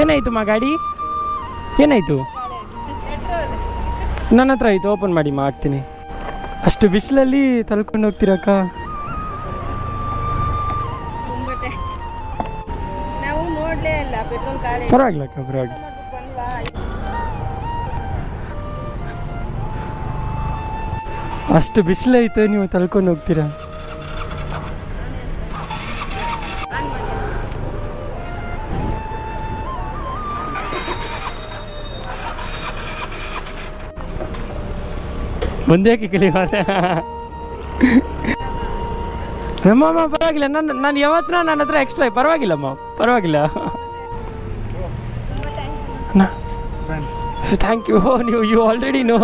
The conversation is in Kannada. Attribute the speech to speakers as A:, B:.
A: ಏನಾಯಿತು ಮಾ ಗಾಡಿ ಏನಾಯಿತು? ನನ್ನ ಹತ್ರ ಆಯಿತು, ಓಪನ್ ಮಾಡಿ ಮಾ ಹಾಕ್ತೀನಿ. ಅಷ್ಟು ಬಿಸಿಲಲ್ಲಿ ತಳ್ಕೊಂಡು ಹೋಗ್ತೀರಕ್ಕ? ಪರವಾಗಿಲ್ಲ ಅಕ್ಕ, ಪರವಾಗಿಲ್ಲ. ಅಷ್ಟು ಬಿಸಿಲೈತೆ, ನೀವು ತಳ್ಕೊಂಡು ಹೋಗ್ತೀರಾ? ಒಂದೇ ಕಿಕ್ಕಲಿ ನಮ್ಮಮ್ಮ ಪರವಾಗಿಲ್ಲ. ನಾನು ಯಾವತ್ತೂ ನನ್ನ ಹತ್ರ ಎಕ್ಸ್ಟ್ರಾ ಪರವಾಗಿಲ್ಲಮ್ಮ, ಪರವಾಗಿಲ್ಲ. Thank you. You already no.